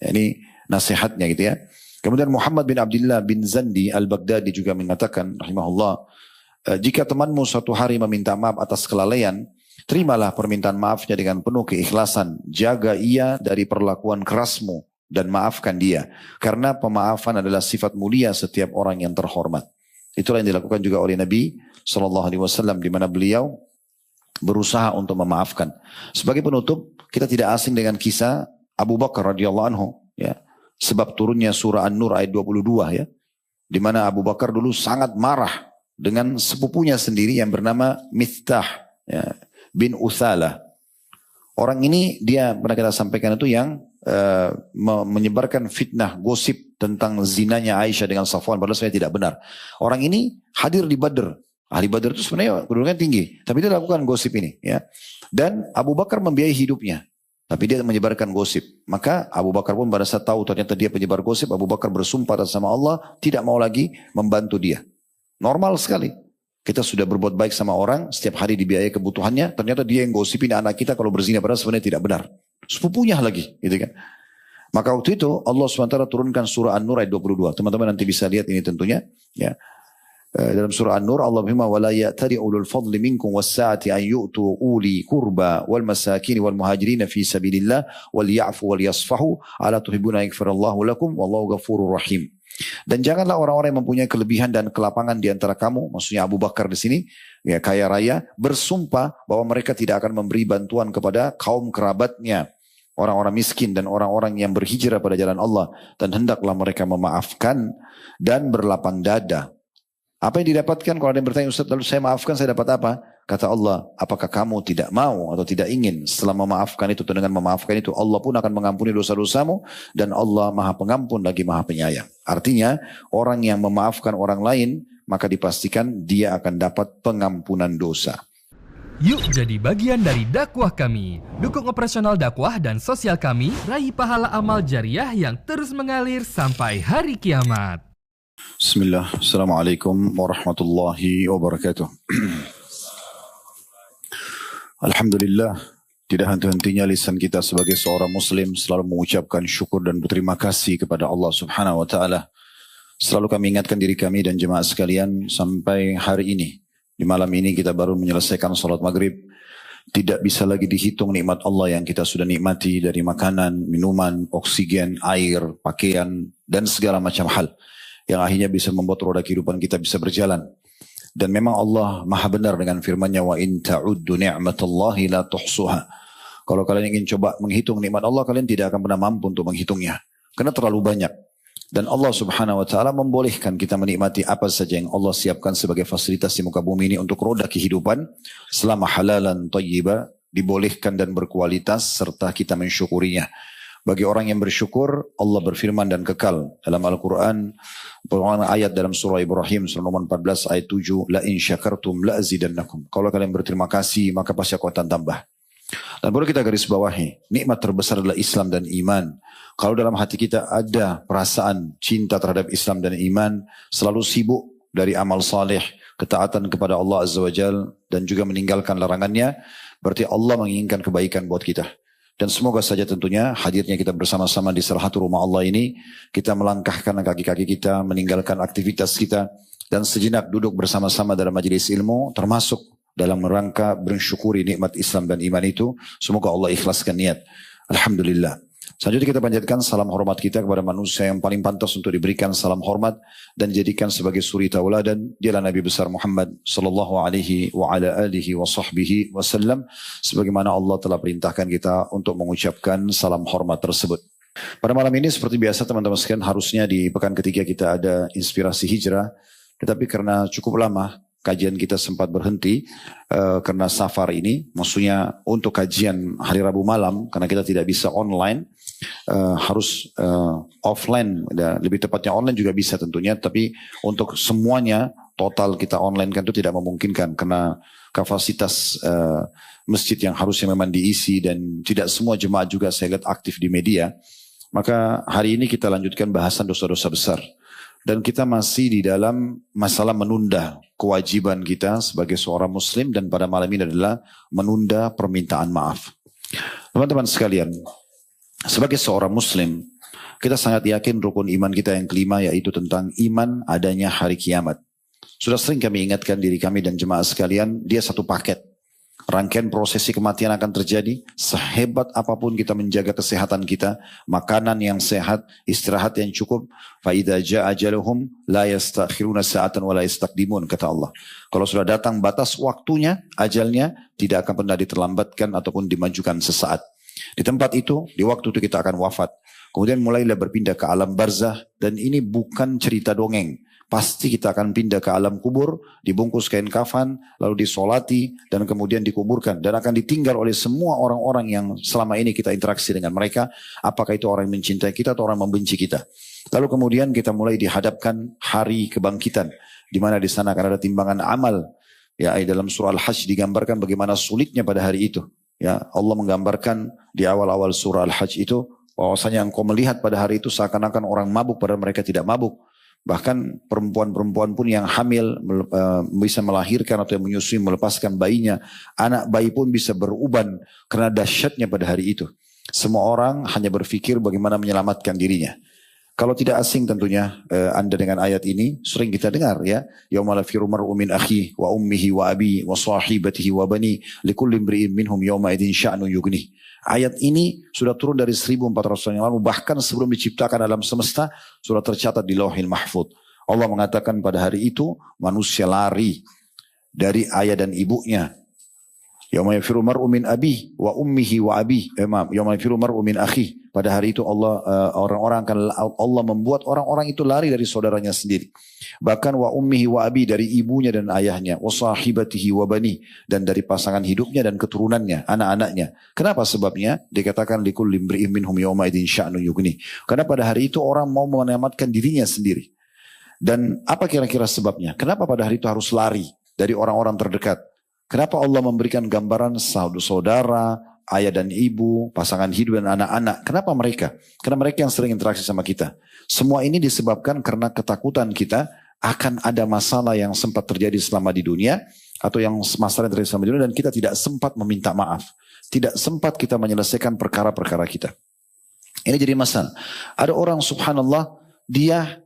Ini nasihatnya gitu ya. Kemudian Muhammad bin Abdullah bin Zandi al-Baghdadi juga mengatakan rahimahullah, jika temanmu suatu hari meminta maaf atas kelalaian, terimalah permintaan maafnya dengan penuh keikhlasan. Jaga ia dari perlakuan kerasmu dan maafkan dia. Karena pemaafan adalah sifat mulia setiap orang yang terhormat. Itulah yang dilakukan juga oleh Nabi SAW, di mana beliau berusaha untuk memaafkan. Sebagai penutup, kita tidak asing dengan kisah Abu Bakar radhiyallahu anhu, ya. Sebab turunnya surah An-Nur ayat 22 ya. Di mana Abu Bakar dulu sangat marah dengan sepupunya sendiri yang bernama Miftah ya, bin Uthalah. Orang ini dia pernah kita sampaikan itu yang menyebarkan fitnah gosip tentang zinanya Aisyah dengan Safwan, padahal saya tidak benar. Orang ini hadir di Badr. Ahli Badr itu sebenarnya kedudukan tinggi, tapi dia lakukan gosip ini ya. Dan Abu Bakar membiayai hidupnya. Tapi dia menyebarkan gosip. Maka Abu Bakar pun pada saat tahu ternyata dia penyebar gosip, Abu Bakar bersumpah atas nama Allah tidak mau lagi membantu dia. Normal sekali. Kita sudah berbuat baik sama orang, setiap hari dibiayai kebutuhannya, ternyata dia yang gosipin anak kita kalau berzina, padahal sebenarnya tidak benar. Sepupunya lagi, gitu kan. Maka waktu itu Allah SWT turunkan surah An-Nur ayat 22. Teman-teman nanti bisa lihat ini tentunya. Ya. Dalam surah An-Nur Allah berfirman wala ya'tari ulul fadli minkum was-sa'ati an yu'tu uli qurba wal masakin wal muhajirin fi sabilillah wal ya'fu wal yasfahu ala tuhibbuna yaghfirallahu lakum wallahu ghafurur rahim. Dan janganlah orang-orang yang mempunyai kelebihan dan kelapangan di antara kamu, maksudnya Abu Bakar di sini, ya kaya raya, bersumpah bahwa mereka tidak akan memberi bantuan kepada kaum kerabatnya, orang-orang miskin dan orang-orang yang berhijrah pada jalan Allah, dan hendaklah mereka memaafkan dan berlapang dada. Apa yang didapatkan? Kalau ada yang bertanya, Ustaz, lalu saya maafkan, saya dapat apa? Kata Allah, apakah kamu tidak mau atau tidak ingin setelah memaafkan itu, dengan memaafkan itu Allah pun akan mengampuni dosa-dosamu, dan Allah maha pengampun lagi maha penyayang. Artinya orang yang memaafkan orang lain maka dipastikan dia akan dapat pengampunan dosa. Yuk jadi bagian dari dakwah kami. Dukung operasional dakwah dan sosial kami, raih pahala amal jariah yang terus mengalir sampai hari kiamat. Bismillah, Assalamualaikum warahmatullahi wabarakatuh. Alhamdulillah, tidak henti-hentinya lisan kita sebagai seorang muslim selalu mengucapkan syukur dan berterima kasih kepada Allah Subhanahu wa taala. Selalu kami ingatkan diri kami dan jemaah sekalian sampai hari ini. Di malam ini kita baru menyelesaikan salat maghrib. Tidak bisa lagi dihitung nikmat Allah yang kita sudah nikmati dari makanan, minuman, oksigen, air, pakaian, dan segala macam hal yang akhirnya bisa membuat roda kehidupan kita bisa berjalan. Dan memang Allah maha benar dengan firman-Nya, wa in ta'uddu ni'matallahi la tuhsuha. Kalau kalian ingin coba menghitung nikmat Allah, kalian tidak akan pernah mampu untuk menghitungnya, karena terlalu banyak. Dan Allah Subhanahu wa taala membolehkan kita menikmati apa saja yang Allah siapkan sebagai fasilitas di muka bumi ini untuk roda kehidupan, selama halalan thayyiba, dibolehkan dan berkualitas, serta kita mensyukurinya. Bagi orang yang bersyukur, Allah berfirman dan kekal dalam Al-Quran, ayat dalam surah Ibrahim, surah nomor 14 ayat 7, la in syakartum la azidannakum. Kalau kalian berterima kasih, maka pasti aku akan tambah. Dan perlu kita garis bawahi, nikmat terbesar adalah Islam dan iman. Kalau dalam hati kita ada perasaan cinta terhadap Islam dan iman, selalu sibuk dari amal saleh, ketaatan kepada Allah Azza wa Jal, dan juga meninggalkan larangannya, berarti Allah menginginkan kebaikan buat kita. Dan semoga saja tentunya hadirnya kita bersama-sama di salah satu rumah Allah ini, kita melangkahkan kaki-kaki kita, meninggalkan aktivitas kita, dan sejenak duduk bersama-sama dalam majelis ilmu, termasuk dalam rangka bersyukuri nikmat Islam dan iman itu. Semoga Allah ikhlaskan niat. Alhamdulillah. Selanjutnya kita panjatkan salam hormat kita kepada manusia yang paling pantas untuk diberikan salam hormat dan jadikan sebagai suri tauladan. Dialah Nabi besar Muhammad sallallahu alaihi wa ala alihi wa sahbihi wasallam, sebagaimana Allah telah perintahkan kita untuk mengucapkan salam hormat tersebut. Pada malam ini seperti biasa teman-teman sekalian, harusnya di pekan ketiga kita ada inspirasi hijrah, tetapi karena cukup lama kajian kita sempat berhenti karena safar ini, maksudnya untuk kajian hari Rabu malam, karena kita tidak bisa online, harus offline, lebih tepatnya online juga bisa tentunya, tapi untuk semuanya total kita online kan itu tidak memungkinkan karena kapasitas masjid yang harusnya memang diisi, dan tidak semua jemaah juga saya lihat aktif di media. Maka hari ini kita lanjutkan bahasan dosa-dosa besar. Dan kita masih di dalam masalah menunda kewajiban kita sebagai seorang muslim, dan pada malam ini adalah menunda permintaan maaf. Teman-teman sekalian, sebagai seorang muslim, Kita sangat yakin rukun iman kita yang kelima yaitu tentang iman adanya hari kiamat. Sudah sering kami ingatkan diri kami dan jemaah sekalian, dia satu paket. Rangkaian prosesi kematian akan terjadi, sehebat apapun kita menjaga kesehatan kita, makanan yang sehat, istirahat yang cukup, فَإِذَا جَاءَ أَجَلُهُمْ لَا يَسْتَأْخِرُونَ سَاعَةً وَلَا يَسْتَقْدِمُونَ, kata Allah. Kalau sudah datang batas waktunya, ajalnya, tidak akan pernah diterlambatkan ataupun dimajukan sesaat. Di tempat itu, di waktu itu kita akan wafat. Kemudian mulailah berpindah ke alam barzah, dan ini bukan cerita dongeng. Pasti kita akan pindah ke alam kubur, dibungkus kain kafan, lalu disolati, dan kemudian dikuburkan. Dan akan ditinggal oleh semua orang-orang yang selama ini kita interaksi dengan mereka. Apakah itu orang yang mencintai kita atau orang yang membenci kita. Lalu kemudian kita mulai dihadapkan hari kebangkitan. Di mana di sana akan ada timbangan amal. Ya, dalam surah Al-Hajj digambarkan bagaimana sulitnya pada hari itu. Ya, Allah menggambarkan di awal-awal surah Al-Hajj itu, bahwasanya engkau melihat pada hari itu seakan-akan orang mabuk padahal mereka tidak mabuk. Bahkan perempuan-perempuan pun yang hamil bisa melahirkan atau yang menyusui melepaskan bayinya. Anak bayi pun bisa beruban karena dahsyatnya pada hari itu. Semua orang hanya berpikir bagaimana menyelamatkan dirinya. Kalau tidak asing tentunya Anda dengan ayat ini sering kita dengar ya. Yauma la firu mar'u min akhihi wa ummihi wa abihi wa sahibatihi wa bani likulli imri'in minhum yauma idzin sya'nu yughni. Ayat ini sudah turun dari 1400 tahun yang lalu, bahkan sebelum diciptakan alam semesta sudah tercatat di Lauhil Mahfuz. Allah mengatakan pada hari itu manusia lari dari ayah dan ibunya. Yauma yafiru mar'u min abihi wa ummihi wa abihi. Yauma yafiru mar'u min akhihi. Pada hari itu Allah membuat orang-orang itu lari dari saudaranya sendiri. Bahkan wa ummihi wa abi, dari ibunya dan ayahnya, wa sahibatihi wa bani, dan dari pasangan hidupnya dan keturunannya, anak-anaknya. Kenapa sebabnya? Dikatakan likulli imri'in minhum yawma idzin sya'nu yughni. Karena pada hari itu orang mau menyelamatkan dirinya sendiri. Dan apa kira-kira sebabnya? Kenapa pada hari itu harus lari dari orang-orang terdekat? Kenapa Allah memberikan gambaran saudara, ayah dan ibu, pasangan hidup dan anak-anak? Kenapa mereka? Karena mereka yang sering interaksi sama kita. Semua ini disebabkan karena ketakutan kita akan ada masalah yang sempat terjadi selama di dunia, atau yang masalah yang terjadi selama di dunia, dan kita tidak sempat meminta maaf. Tidak sempat kita menyelesaikan perkara-perkara kita. Ini jadi masalah. Ada orang subhanallah, dia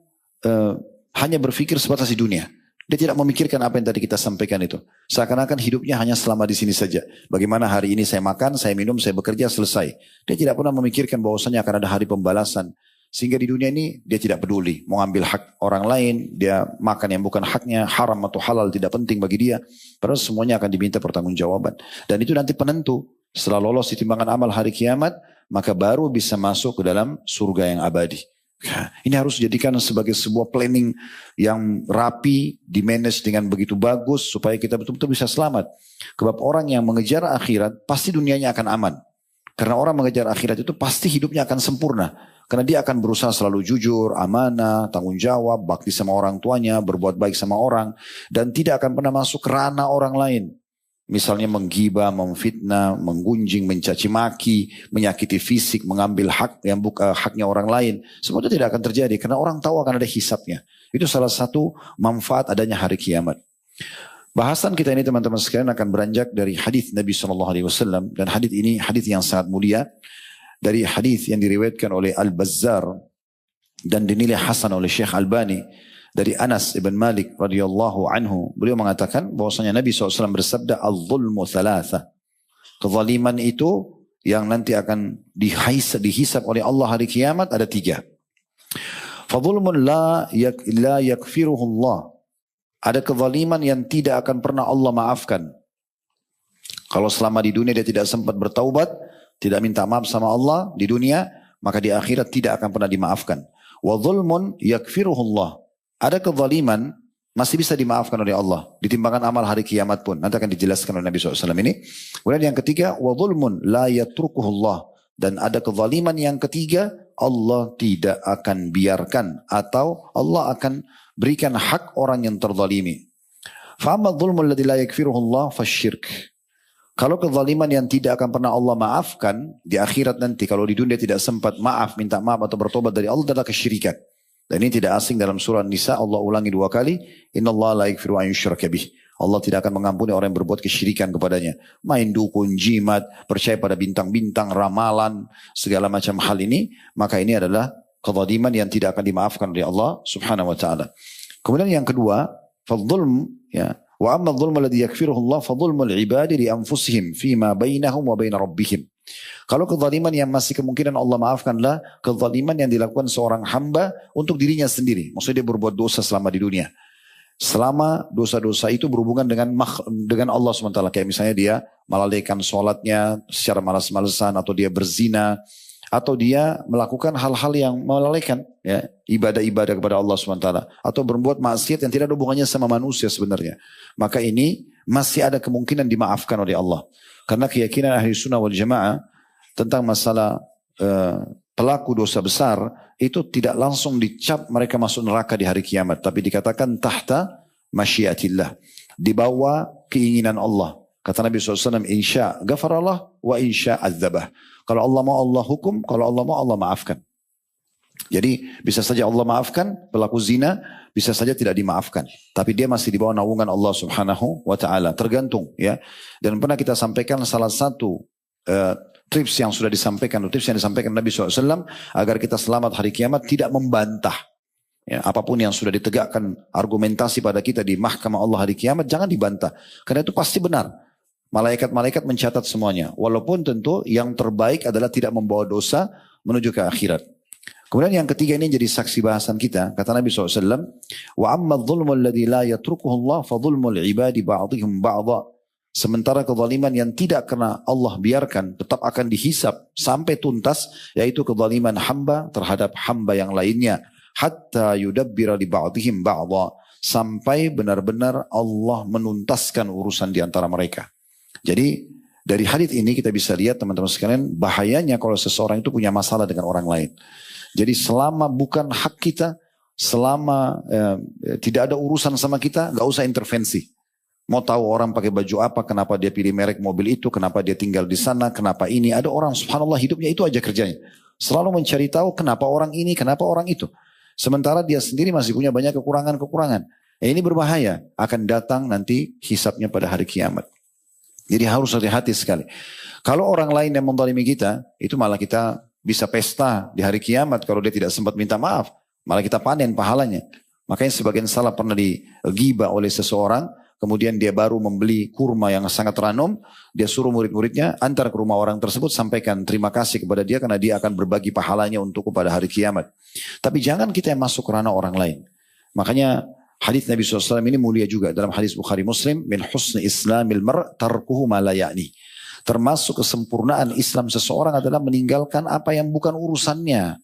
hanya berpikir sebatas di dunia. Dia tidak memikirkan apa yang tadi kita sampaikan itu. Seakan-akan hidupnya hanya selama di sini saja. Bagaimana hari ini saya makan, saya minum, saya bekerja, selesai. Dia tidak pernah memikirkan bahwasanya akan ada hari pembalasan. Sehingga di dunia ini dia tidak peduli. Mau ambil hak orang lain, dia makan yang bukan haknya, haram atau halal tidak penting bagi dia. Padahal semuanya akan diminta pertanggungjawaban. Dan itu nanti penentu. Setelah lolos di timbangan amal hari kiamat, maka baru bisa masuk ke dalam surga yang abadi. Ini harus dijadikan sebagai sebuah planning yang rapi, dimanage dengan begitu bagus supaya kita betul-betul bisa selamat. Sebab orang yang mengejar akhirat pasti dunianya akan aman. Karena orang mengejar akhirat itu pasti hidupnya akan sempurna. Karena dia akan berusaha selalu jujur, amanah, tanggung jawab, bakti sama orang tuanya, berbuat baik sama orang, dan tidak akan pernah masuk ke ranah orang lain. Misalnya menggibah, memfitnah, menggunjing, mencaci maki, menyakiti fisik, mengambil hak yang bukan haknya orang lain. Semua itu tidak akan terjadi karena orang tahu akan ada hisabnya. Itu salah satu manfaat adanya hari kiamat. Bahasan kita ini teman-teman sekalian akan beranjak dari hadis Nabi SAW, dan hadis ini hadis yang sangat mulia, dari hadis yang diriwayatkan oleh Al-Bazzar dan dinilai hasan oleh Syekh Albani. Dari Anas ibn Malik radhiyallahu anhu, beliau mengatakan bahwasanya Nabi SAW bersabda, "Al-zulmu thalatha." Kezaliman itu yang nanti akan dihisab oleh Allah hari kiamat ada 3. Fadzulmun la yakfiruhu Allah. Ada kezaliman yang tidak akan pernah Allah maafkan. Kalau selama di dunia dia tidak sempat bertaubat, tidak minta maaf sama Allah di dunia, maka di akhirat tidak akan pernah dimaafkan. Wa dzulmun yakfiruhu Allah. Ada kezaliman masih bisa dimaafkan oleh Allah. Ditimbangan amal hari kiamat pun. Nanti akan dijelaskan oleh Nabi SAW ini. Kemudian yang ketiga, wa dzulmun la yatrukuhullah. Dan ada kezaliman yang ketiga, Allah tidak akan biarkan. Atau Allah akan berikan hak orang yang terzalimi. Fa'amma dzulmul ladzi la yakfiruhullah fasyirk. Kalau kezaliman yang tidak akan pernah Allah maafkan di akhirat nanti, kalau di dunia tidak sempat maaf, minta maaf atau bertobat dari Allah, adalah kesyirikan. Dan ini tidak asing dalam surah Nisa, Allah ulangi 2 kali, innallaha la yaghfiru an yushraka bih. Allah tidak akan mengampuni orang yang berbuat kesyirikan kepadanya. Main dukun, jimat, percaya pada bintang-bintang, ramalan, segala macam hal ini, maka ini adalah kezaliman yang tidak akan dimaafkan oleh Allah Subhanahu wa taala. Kemudian yang kedua, fadzulm, ya. Wa amma dzulmu alladhi yakfiruhu Allah fadzulmul ibadi li anfusihim fima bainahum wa bain rabbihim. Kalau kezaliman yang masih kemungkinan Allah maafkanlah kezaliman yang dilakukan seorang hamba untuk dirinya sendiri. Maksudnya dia berbuat dosa selama di dunia. Selama dosa-dosa itu berhubungan dengan Allah SWT. Kayak misalnya dia melalaikan sholatnya secara malas-malesan, atau dia berzina, atau dia melakukan hal-hal yang melalaikan, ya, ibadah-ibadah kepada Allah SWT, atau berbuat maksiat yang tidak ada hubungannya sama manusia sebenarnya. Maka ini masih ada kemungkinan dimaafkan oleh Allah. Karena keyakinan ahli sunnah wal jamaah tentang masalah pelaku dosa besar itu tidak langsung dicap mereka masuk neraka di hari kiamat, tapi dikatakan tahta masyiatillah, di bawah keinginan Allah. Kata Nabi SAW, insya ghafarallah wa insya adzabah. Kalau Allah mau Allah hukum, kalau Allah mau Allah maafkan. Jadi bisa saja Allah maafkan pelaku zina, bisa saja tidak dimaafkan. Tapi dia masih di bawah naungan Allah Subhanahu wa taala, tergantung, ya. Dan pernah kita sampaikan salah satu tips yang sudah disampaikan, tips yang disampaikan Nabi SAW agar kita selamat hari kiamat, tidak membantah. Ya, apapun yang sudah ditegakkan argumentasi pada kita di mahkamah Allah hari kiamat, jangan dibantah. Karena itu pasti benar. Malaikat-malaikat mencatat semuanya. Walaupun tentu yang terbaik adalah tidak membawa dosa menuju ke akhirat. Kemudian yang ketiga ini jadi saksi bahasan kita. Kata Nabi SAW, wa amma dzulmul ladzi la yatrukuhu Allah fa dzulmul ibadi ba'dihim ba'dha. Sementara kezaliman yang tidak kena Allah biarkan tetap akan dihisap sampai tuntas, yaitu kezaliman hamba terhadap hamba yang lainnya, hatta yudabbira li ba'dihim ba'dha, sampai benar-benar Allah menuntaskan urusan di antara mereka. Jadi dari hadis ini kita bisa lihat teman-teman sekalian, bahayanya kalau seseorang itu punya masalah dengan orang lain. Jadi selama bukan hak kita, selama tidak ada urusan sama kita, gak usah intervensi. Mau tahu orang pakai baju apa, kenapa dia pilih merek mobil itu, kenapa dia tinggal di sana, kenapa ini. Ada orang subhanallah hidupnya itu aja kerjanya. Selalu mencari tahu kenapa orang ini, kenapa orang itu. Sementara dia sendiri masih punya banyak kekurangan-kekurangan. Ini berbahaya, akan datang nanti hisabnya pada hari kiamat. Jadi harus hati-hati sekali. Kalau orang lain yang menzalimi kita, itu malah kita bisa pesta di hari kiamat kalau dia tidak sempat minta maaf. Malah kita panen pahalanya. Makanya sebagian salah pernah digibah oleh seseorang, kemudian dia baru membeli kurma yang sangat ranum, dia suruh murid-muridnya antar ke rumah orang tersebut, sampaikan terima kasih kepada dia karena dia akan berbagi pahalanya untukku pada hari kiamat. Tapi jangan kita yang masuk ke ranah orang lain. Makanya hadis Nabi SAW ini mulia juga dalam hadis Bukhari Muslim, min husni islamil mar' tarkuhu ma la ya'ni. Termasuk kesempurnaan Islam seseorang adalah meninggalkan apa yang bukan urusannya.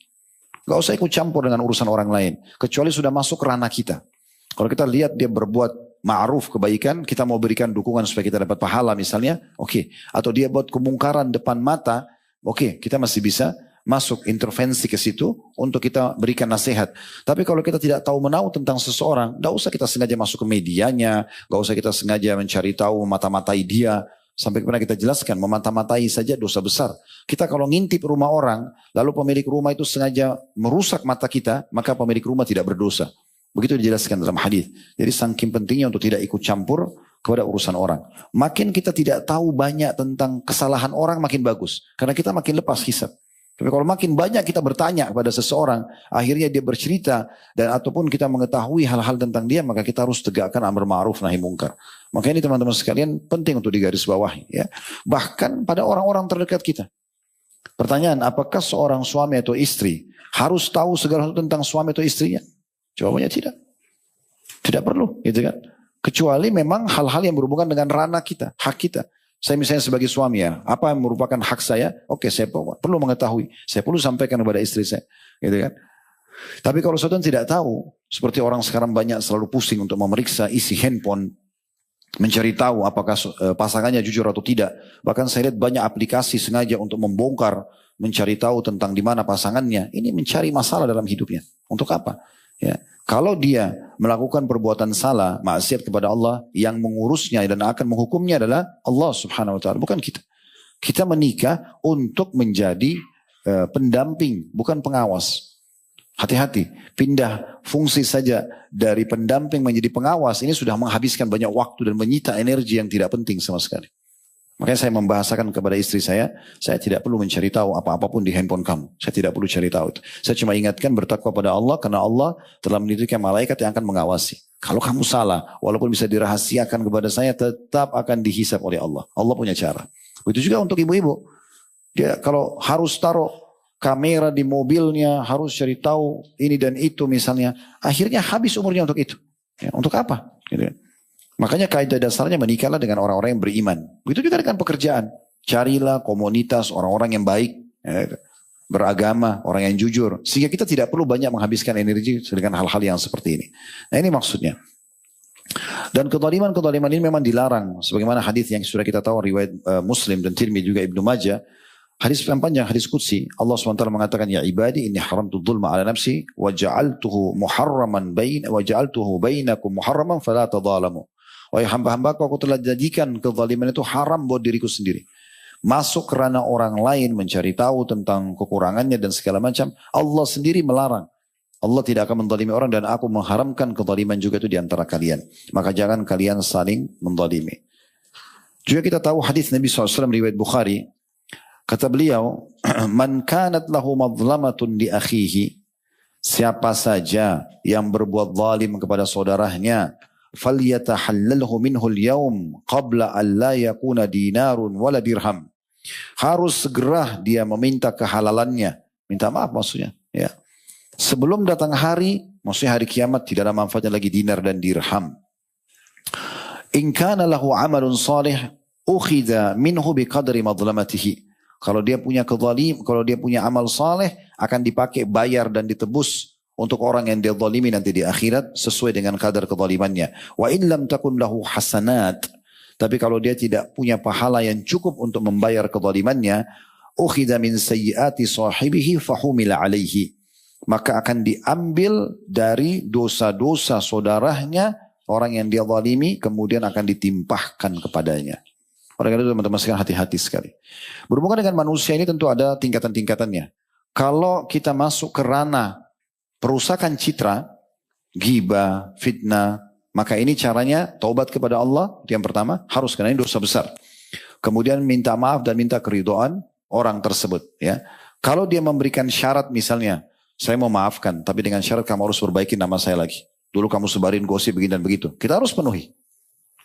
Gak usah ikut campur dengan urusan orang lain, kecuali sudah masuk ranah kita. Kalau kita lihat dia berbuat ma'ruf kebaikan, kita mau berikan dukungan supaya kita dapat pahala misalnya, oke. Atau dia buat kemungkaran depan mata, oke, kita masih bisa masuk intervensi ke situ untuk kita berikan nasihat. Tapi kalau kita tidak tahu menahu tentang seseorang, tidak usah kita sengaja masuk ke medianya, tidak usah kita sengaja mencari tahu, memata-matai dia. Sampai pernah kita jelaskan, memata-matai saja dosa besar. Kita kalau ngintip rumah orang, lalu pemilik rumah itu sengaja merusak mata kita, maka pemilik rumah tidak berdosa. Begitu dijelaskan dalam hadis. Jadi saking pentingnya untuk tidak ikut campur kepada urusan orang. Makin kita tidak tahu banyak tentang kesalahan orang, makin bagus. Karena kita makin lepas hisab. Tapi kalau makin banyak kita bertanya kepada seseorang, akhirnya dia bercerita, dan ataupun kita mengetahui hal-hal tentang dia, maka kita harus tegakkan amar ma'ruf nahi mungkar. Maka ini teman-teman sekalian penting untuk digarisbawahi. Ya. Bahkan pada orang-orang terdekat kita. Pertanyaan, apakah seorang suami atau istri harus tahu segala sesuatu tentang suami atau istrinya? Jawabannya tidak. Tidak perlu, gitu kan? Kecuali memang hal-hal yang berhubungan dengan ranah kita, hak kita. Saya misalnya sebagai suami ya, apa yang merupakan hak saya? Oke, saya perlu mengetahui. Saya perlu sampaikan kepada istri saya, gitu kan? Tapi kalau sesuatu tidak tahu, seperti orang sekarang banyak selalu pusing untuk memeriksa isi handphone, mencari tahu apakah pasangannya jujur atau tidak. Bahkan saya lihat banyak aplikasi sengaja untuk membongkar, mencari tahu tentang di mana pasangannya. Ini mencari masalah dalam hidupnya. Untuk apa? Ya. Kalau dia melakukan perbuatan salah, maksiat kepada Allah, yang mengurusnya dan akan menghukumnya adalah Allah Subhanahu wa taala, bukan kita. Kita menikah untuk menjadi pendamping, bukan pengawas. Hati-hati, pindah fungsi saja dari pendamping menjadi pengawas, ini sudah menghabiskan banyak waktu dan menyita energi yang tidak penting sama sekali. Makanya saya membahasakan kepada istri saya tidak perlu mencari tahu apa-apapun di handphone kamu. Saya tidak perlu cari tahu itu. Saya cuma ingatkan bertakwa pada Allah, karena Allah telah menitipkan malaikat yang akan mengawasi. Kalau kamu salah, walaupun bisa dirahasiakan kepada saya, tetap akan dihisab oleh Allah. Allah punya cara. Begitu juga untuk ibu-ibu. Dia kalau harus taruh kamera di mobilnya, harus cari tahu ini dan itu misalnya, akhirnya habis umurnya untuk itu. Ya, untuk apa? Gitu. Makanya kaidah dasarnya menikahlah dengan orang-orang yang beriman. Begitu juga dengan pekerjaan. Carilah komunitas orang-orang yang baik, ya, beragama, orang yang jujur. Sehingga kita tidak perlu banyak menghabiskan energi dengan hal-hal yang seperti ini. Nah ini maksudnya. Dan kezaliman-kezaliman ini memang dilarang. Sebagaimana hadis yang sudah kita tahu, riwayat Muslim dan Tirmidzi juga Ibnu Majah. Hadis yang panjang, hadis qudsi. Allah SWT mengatakan, ya ibadi inni haramtu dhulma ala nafsi wa ja'altuhu bainakum muharraman fala tadhalamu. Wahai hamba-hambaku, aku telah jadikan kezaliman itu haram buat diriku sendiri. Masuk kerana orang lain mencari tahu tentang kekurangannya dan segala macam. Allah sendiri melarang. Allah tidak akan menzalimi orang, dan aku mengharamkan kezaliman juga itu di antara kalian. Maka jangan kalian saling menzalimi. Juga kita tahu hadis Nabi SAW riwayat Bukhari. Kata beliau, man kanat lahu mazlamatun li akhihi. Siapa saja yang berbuat zalim kepada saudaranya, falyatahallalhu minhu al-yawm qabla an la yakuna dinarun wala dirham. Harus segera dia meminta kehalalannya, minta maaf maksudnya, ya. Sebelum datang hari, maksudnya hari kiamat, tidak ada manfaatnya lagi dinar dan dirham. In kana lahu amalun salih ukhidha minhu biqadri madlamatihi. Kalau dia punya kalau dia punya amal saleh, akan dipakai bayar dan ditebus untuk orang yang dia zalimi nanti di akhirat sesuai dengan kadar kezalimannya. Wa in lam takun lahu hasanat. Tapi kalau dia tidak punya pahala yang cukup untuk membayar kezalimannya, ukhidha min sayyiati sahibihi fahumila alaihi. Maka akan diambil dari dosa-dosa saudaranya, orang yang dia zalimi, kemudian akan ditimpahkan kepadanya. Oleh karena itu teman-teman sekalian, hati-hati sekali. Berhubungan dengan manusia ini tentu ada tingkatan-tingkatannya. Kalau kita masuk ke ranah perusakan citra, ghibah, fitnah, maka ini caranya taubat kepada Allah. Yang pertama, harus, karena ini dosa besar. Kemudian minta maaf dan minta keridhaan orang tersebut. Ya, kalau dia memberikan syarat misalnya, saya mau maafkan, tapi dengan syarat kamu harus perbaiki nama saya lagi. Dulu kamu sebarin gosip begini dan begitu. Kita harus penuhi.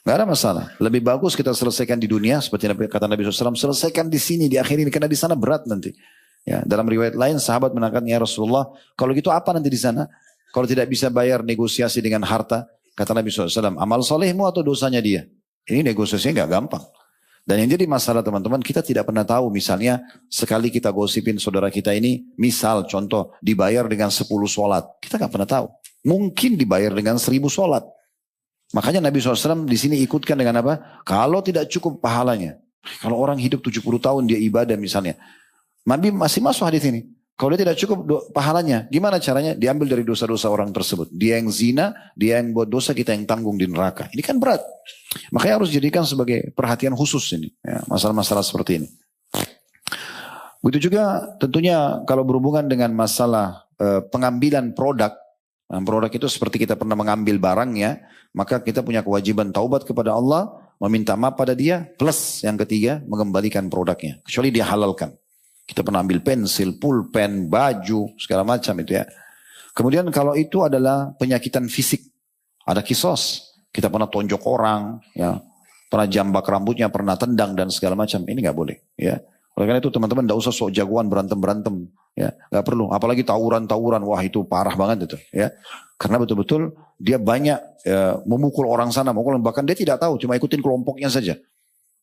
Gak ada masalah. Lebih bagus kita selesaikan di dunia, seperti kata Nabi SAW, selesaikan di sini, di akhir ini, karena di sana berat nanti. Ya, dalam riwayat lain sahabat mengatakan, ya Rasulullah, kalau gitu apa nanti di sana? Kalau tidak bisa bayar negosiasi dengan harta, kata Nabi SAW, amal solehmu atau dosanya dia? Ini negosiasinya gak gampang. Dan yang jadi masalah teman-teman, kita tidak pernah tahu, misalnya sekali kita gosipin saudara kita ini, misal contoh dibayar dengan 10 sholat, kita gak pernah tahu. Mungkin dibayar dengan 1000 sholat. Makanya Nabi SAW di sini ikutkan dengan apa? Kalau tidak cukup pahalanya. Kalau orang hidup 70 tahun dia ibadah misalnya. Nabi masih masuk hadis ini. Kalau dia tidak cukup pahalanya, gimana caranya? Diambil dari dosa-dosa orang tersebut. Dia yang zina, dia yang buat dosa, kita yang tanggung di neraka. Ini kan berat. Makanya harus dijadikan sebagai perhatian khusus ini. Ya, masalah-masalah seperti ini. Begitu juga tentunya kalau berhubungan dengan masalah pengambilan produk. Produk itu seperti kita pernah mengambil barangnya, maka kita punya kewajiban taubat kepada Allah, meminta maaf pada dia, plus yang ketiga mengembalikan produknya, kecuali dia halalkan. Kita pernah ambil pensil, pulpen, baju, segala macam itu ya. Kemudian kalau itu adalah penyakitan fisik, ada kisos, kita pernah tonjok orang, ya, pernah jambak rambutnya, pernah tendang dan segala macam, ini nggak boleh, ya. Oleh karena itu teman-teman tidak usah sok jagoan berantem-berantem, ya, nggak perlu. Apalagi tawuran-tawuran, wah itu parah banget itu, ya. Karena betul-betul dia banyak memukul orang sana, bahkan dia tidak tahu, cuma ikutin kelompoknya saja.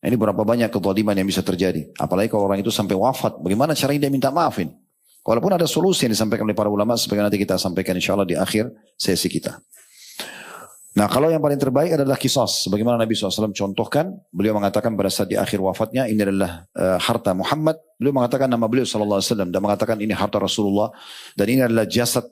Nah, ini berapa banyak kezaliman yang bisa terjadi. Apalagi kalau orang itu sampai wafat, bagaimana caranya dia minta maafin? Walaupun ada solusi yang disampaikan oleh para ulama, sebagai nanti kita sampaikan insya Allah di akhir sesi kita. Nah kalau yang paling terbaik adalah kisos. Sebagaimana Nabi SAW contohkan, beliau mengatakan pada saat di akhir wafatnya, ini adalah harta Muhammad. Beliau mengatakan nama beliau SAW dan mengatakan ini harta Rasulullah. Dan ini adalah jasad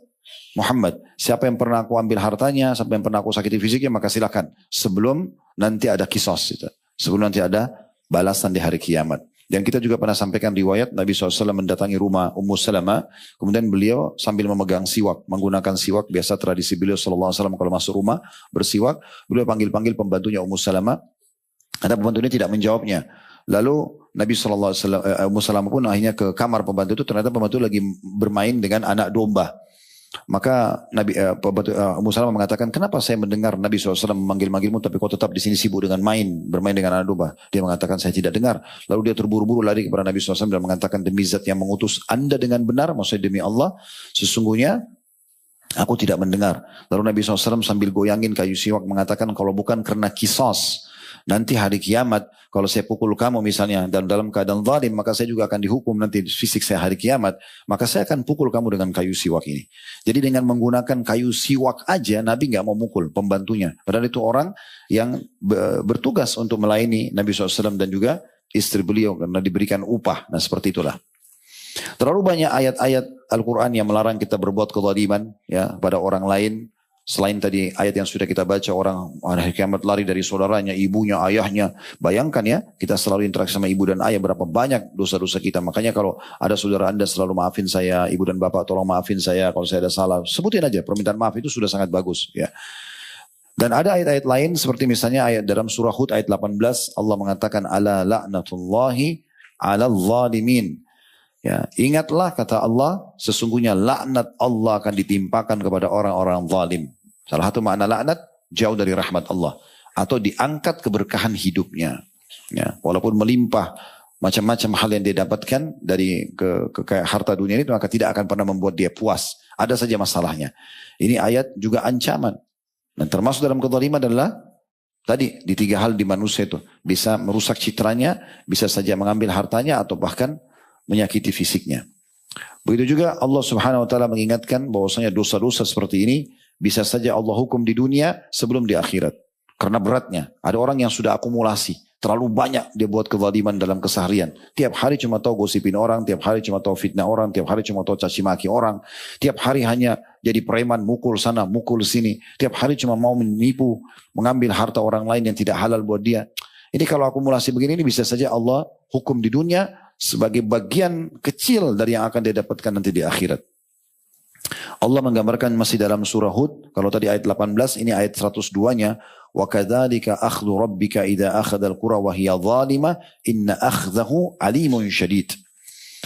Muhammad. Siapa yang pernah aku ambil hartanya, siapa yang pernah aku sakiti fisiknya, maka silakan. Sebelum nanti ada kisos. Gitu. Sebelum nanti ada balasan di hari kiamat. Dan kita juga pernah sampaikan riwayat Nabi SAW mendatangi rumah Ummu Salamah. Kemudian beliau sambil memegang siwak. Menggunakan siwak. Biasa tradisi beliau SAW kalau masuk rumah bersiwak. Beliau panggil-panggil pembantunya Ummu Salamah. Ada pembantunya tidak menjawabnya. Lalu Nabi SAW, Ummu Salamah pun akhirnya ke kamar pembantu itu, ternyata pembantu lagi bermain dengan anak domba. Maka Ummu Salamah mengatakan, kenapa saya mendengar Nabi SAW memanggil-manggilmu tapi kau tetap di sini sibuk dengan bermain dengan anak domba? Dia mengatakan, saya tidak dengar. Lalu dia terburu-buru lari kepada Nabi SAW dan mengatakan, demi zat yang mengutus anda dengan benar, maksudnya demi Allah, sesungguhnya aku tidak mendengar. Lalu Nabi SAW sambil goyangin kayu siwak mengatakan, kalau bukan karena kisos, nanti hari kiamat, kalau saya pukul kamu misalnya dalam keadaan zalim, maka saya juga akan dihukum nanti fisik saya hari kiamat. Maka saya akan pukul kamu dengan kayu siwak ini. Jadi dengan menggunakan kayu siwak aja, Nabi nggak mau mukul pembantunya. Padahal itu orang yang bertugas untuk melayani Nabi SAW dan juga istri beliau karena diberikan upah. Nah seperti itulah. Terlalu banyak ayat-ayat Al-Quran yang melarang kita berbuat kezaliman ya pada orang lain. Selain tadi ayat yang sudah kita baca, orang hari kiamat lari dari saudaranya, ibunya, ayahnya. Bayangkan ya, kita selalu interaksi sama ibu dan ayah, berapa banyak dosa-dosa kita. Makanya kalau ada saudara anda selalu maafin saya, ibu dan bapak tolong maafin saya kalau saya ada salah. Sebutin aja, permintaan maaf itu sudah sangat bagus ya. Dan ada ayat-ayat lain seperti misalnya ayat dalam surah Hud ayat 18, Allah mengatakan ala la'natullahi ala zalimin. Ya, ingatlah kata Allah, sesungguhnya laknat Allah akan ditimpakan kepada orang-orang zalim. Salah satu makna laknat, jauh dari rahmat Allah. Atau diangkat keberkahan hidupnya. Ya, walaupun melimpah macam-macam hal yang dia dapatkan dari kayak harta dunia ini, maka tidak akan pernah membuat dia puas. Ada saja masalahnya. Ini ayat juga ancaman. Dan termasuk dalam kezaliman adalah tadi di 3 hal di manusia itu. Bisa merusak citranya, bisa saja mengambil hartanya, atau bahkan menyakiti fisiknya. Begitu juga Allah Subhanahu wa taala mengingatkan bahwasanya dosa-dosa seperti ini bisa saja Allah hukum di dunia sebelum di akhirat. Karena beratnya. Ada orang yang sudah akumulasi. Terlalu banyak dia buat kezaliman dalam keseharian. Tiap hari cuma tahu gosipin orang. Tiap hari cuma tahu fitnah orang. Tiap hari cuma tahu caci maki orang. Tiap hari hanya jadi preman, mukul sana, mukul sini. Tiap hari cuma mau menipu, mengambil harta orang lain yang tidak halal buat dia. Ini kalau akumulasi begini, ini bisa saja Allah hukum di dunia sebagai bagian kecil dari yang akan dia dapatkan nanti di akhirat. Allah menggambarkan masih dalam surah Hud, kalau tadi ayat 18, ini ayat 102-nya, wa kadzalika akhdhu rabbika idza akhadhal qura wa hiya zalimah inna akhdahu alimun syadid.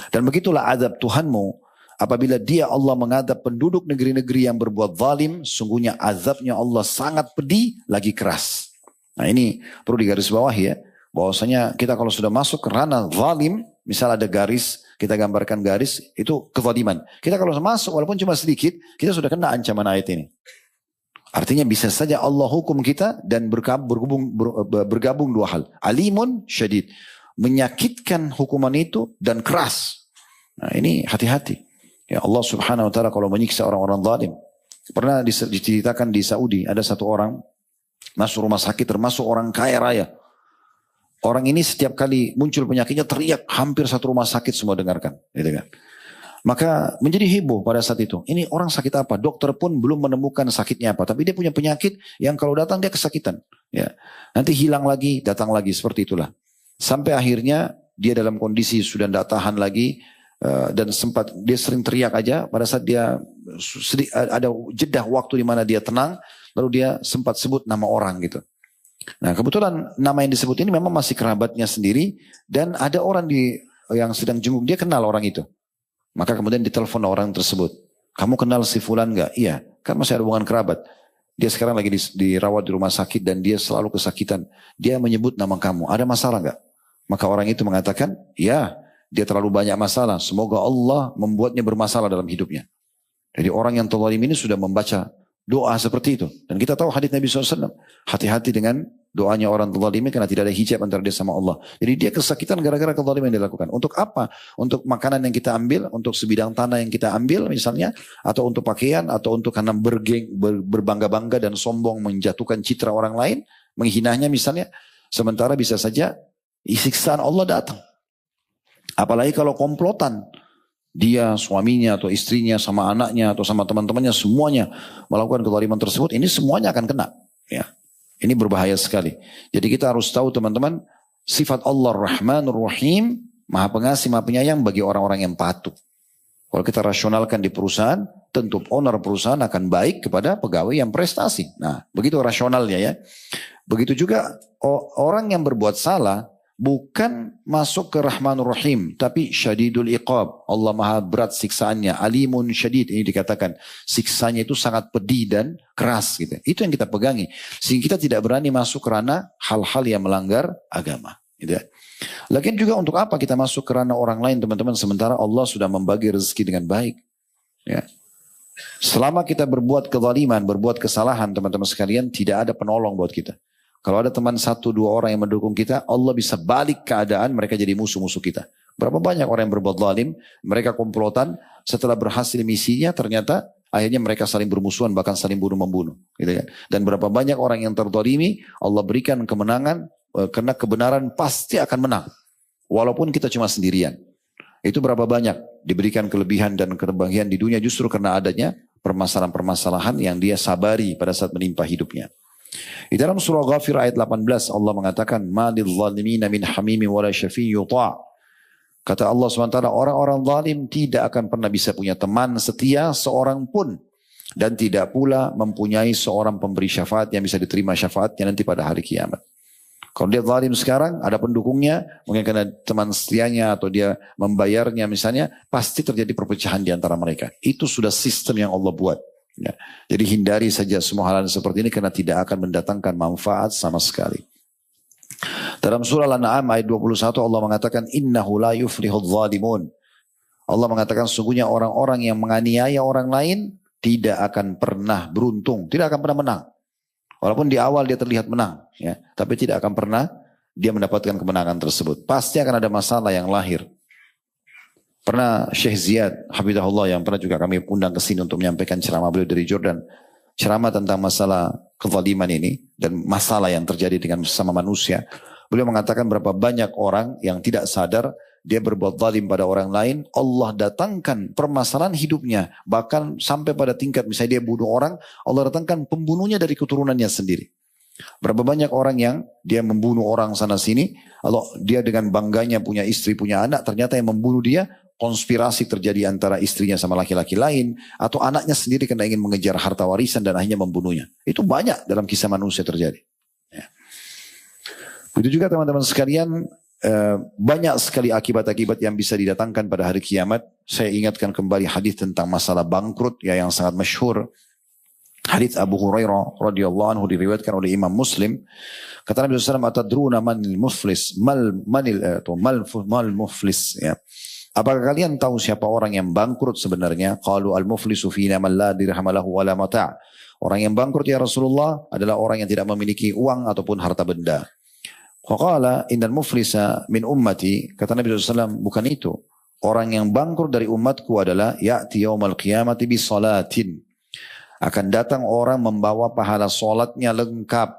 Dan begitulah azab Tuhanmu apabila dia Allah mengadab penduduk negeri-negeri yang berbuat zalim, sungguhnya azabnya Allah sangat pedih lagi keras. Nah ini perlu digarisbawahi ya, bahwasanya kita kalau sudah masuk ke ranah zalim, misal ada garis, kita gambarkan garis, itu kezaliman. Kita kalau masuk walaupun cuma sedikit, kita sudah kena ancaman ayat ini. Artinya bisa saja Allah hukum kita dan bergabung 2 hal. Alimun syadid. Menyakitkan hukuman itu dan keras. Nah ini hati-hati. Ya Allah Subhanahu wa ta'ala kalau menyiksa orang-orang zalim. Pernah diceritakan di Saudi, ada satu orang masuk rumah sakit termasuk orang kaya raya. Orang ini setiap kali muncul penyakitnya teriak, hampir satu rumah sakit semua dengarkan, gitu kan. Maka menjadi heboh pada saat itu. Ini orang sakit apa? Dokter pun belum menemukan sakitnya apa, tapi dia punya penyakit yang kalau datang dia kesakitan. Ya, nanti hilang lagi, datang lagi, seperti itulah. Sampai akhirnya dia dalam kondisi sudah tidak tahan lagi dan sempat dia sering teriak aja. Pada saat dia ada jeda waktu di mana dia tenang, lalu dia sempat sebut nama orang gitu. Nah kebetulan nama yang disebut ini memang masih kerabatnya sendiri dan ada orang yang sedang jenguk dia kenal orang itu. Maka kemudian ditelepon orang tersebut. Kamu kenal si fulan enggak? Iya, kan masih ada hubungan kerabat. Dia sekarang lagi dirawat di rumah sakit dan dia selalu kesakitan. Dia menyebut nama kamu. Ada masalah enggak? Maka orang itu mengatakan, ya dia terlalu banyak masalah. Semoga Allah membuatnya bermasalah dalam hidupnya. Jadi orang yang zalim ini sudah membaca doa seperti itu. Dan kita tahu hadits Nabi SAW. Hati-hati dengan doanya orang zalim karena tidak ada hijab antara dia sama Allah. Jadi dia kesakitan gara-gara kezaliman yang dilakukan. Untuk apa? Untuk makanan yang kita ambil, untuk sebidang tanah yang kita ambil misalnya, atau untuk pakaian, atau untuk karena berbangga-bangga dan sombong menjatuhkan citra orang lain, menghinanya misalnya. Sementara bisa saja siksaan Allah datang. Apalagi kalau komplotan. Dia, suaminya, atau istrinya, sama anaknya, atau sama teman-temannya, semuanya melakukan kezaliman tersebut, ini semuanya akan kena. Ya. Ini berbahaya sekali. Jadi kita harus tahu teman-teman, sifat Allah Rahmanur Rahim, Maha Pengasih, Maha Penyayang bagi orang-orang yang patuh. Kalau kita rasionalkan di perusahaan, tentu owner perusahaan akan baik kepada pegawai yang prestasi. Nah, begitu rasionalnya ya. Begitu juga orang yang berbuat salah, bukan masuk ke Rahmanur Rahim, tapi syadidul iqab. Allah maha berat siksaannya, alimun syadid. Ini dikatakan siksanya itu sangat pedih dan keras gitu. Itu yang kita pegangi. Sehingga kita tidak berani masuk kerana hal-hal yang melanggar agama. Gitu. Lagian juga untuk apa kita masuk kerana orang lain teman-teman, sementara Allah sudah membagi rezeki dengan baik. Ya. Selama kita berbuat kezaliman, berbuat kesalahan teman-teman sekalian, tidak ada penolong buat kita. Kalau ada teman 1-2 orang yang mendukung kita, Allah bisa balik keadaan mereka jadi musuh-musuh kita. Berapa banyak orang yang berbuat zalim, mereka komplotan, setelah berhasil misinya ternyata akhirnya mereka saling bermusuhan, bahkan saling bunuh-membunuh. Gitu kan? Dan berapa banyak orang yang terzalimi, Allah berikan kemenangan, karena kebenaran pasti akan menang. Walaupun kita cuma sendirian. Itu berapa banyak diberikan kelebihan dan kebahagiaan di dunia justru karena adanya permasalahan-permasalahan yang dia sabari pada saat menimpa hidupnya. Di dalam surah Ghafir ayat 18 Allah mengatakan ma lidh-dhalimina min hamimin wala syafi'in yuta'. Kata Allah SWT, orang-orang zalim tidak akan pernah bisa punya teman setia seorang pun, dan tidak pula mempunyai seorang pemberi syafaat yang bisa diterima syafaatnya nanti pada hari kiamat. Kalau dia zalim sekarang, ada pendukungnya, mungkin karena teman setianya atau dia membayarnya misalnya, pasti terjadi perpecahan di antara mereka. Itu sudah sistem yang Allah buat. Ya. Jadi hindari saja semua hal seperti ini karena tidak akan mendatangkan manfaat sama sekali. Dalam surah Al-An'am ayat 21 Allah mengatakan innahu la yuflihudz zalimun. Allah mengatakan sungguhnya orang-orang yang menganiaya orang lain tidak akan pernah beruntung, tidak akan pernah menang. Walaupun di awal dia terlihat menang, ya, tapi tidak akan pernah dia mendapatkan kemenangan tersebut. Pasti akan ada masalah yang lahir. Pernah Syekh Ziyad Hafizahullah yang pernah juga kami undang ke sini untuk menyampaikan ceramah beliau dari Jordan. Ceramah tentang masalah kezaliman ini dan masalah yang terjadi dengan sesama manusia. Beliau mengatakan berapa banyak orang yang tidak sadar dia berbuat zalim pada orang lain. Allah datangkan permasalahan hidupnya. Bahkan sampai pada tingkat misalnya dia bunuh orang. Allah datangkan pembunuhnya dari keturunannya sendiri. Berapa banyak orang yang dia membunuh orang sana sini. Kalau dia dengan bangganya punya istri, punya anak. Ternyata yang membunuh dia konspirasi terjadi antara istrinya sama laki-laki lain. Atau anaknya sendiri karena ingin mengejar harta warisan dan akhirnya membunuhnya. Itu banyak dalam kisah manusia terjadi. Ya. Begitu juga teman-teman sekalian. Banyak sekali akibat-akibat yang bisa didatangkan pada hari kiamat. Saya ingatkan kembali hadis tentang masalah bangkrut ya, yang sangat masyhur. Hadis Abu Hurairah radhiyallahu anhu diriwayatkan oleh Imam Muslim. Kata Nabi SAW, "Atadruna manil muflis? Mal muflis?" Ya. Apakah kalian tahu siapa orang yang bangkrut sebenarnya? Qalu al-muflisu fina man la dirham lahu wala mata'. Orang yang bangkrut ya Rasulullah adalah orang yang tidak memiliki uang ataupun harta benda. Qala innal muflisa min ummati. Kata Nabi SAW, bukan itu. Orang yang bangkrut dari umatku adalah ya'ti yaumal qiyamati bi salatin. Akan datang orang membawa pahala solatnya lengkap.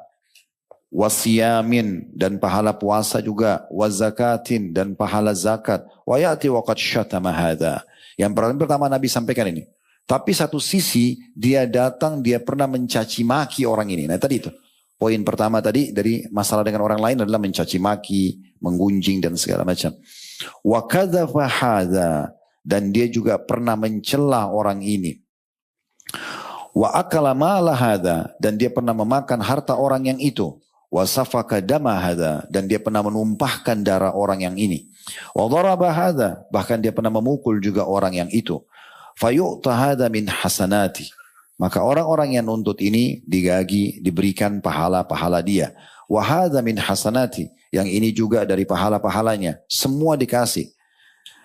Wasiyamin, dan pahala puasa juga. Wazakatin, dan pahala zakat. Wa ya'ti waqad syatama hadha. Yang pertama Nabi sampaikan ini. Tapi satu sisi dia datang, dia pernah mencaci maki orang ini. Nah tadi itu. Poin pertama tadi dari masalah dengan orang lain adalah mencaci maki, menggunjing dan segala macam. Wa kadzafa hadza, dan dia juga pernah mencela orang ini. Wa akala mala hadza, dan dia pernah memakan harta orang yang itu. Wa safaka dama hadza, dan dia pernah menumpahkan darah orang yang ini. Wa daraba hadza, bahkan dia pernah memukul juga orang yang itu. Fayu'ta hadza min hasanati. Maka orang-orang yang nuntut ini digagi, diberikan pahala-pahala dia. Wa hadza min hasanati, yang ini juga dari pahala-pahalanya. Semua dikasih.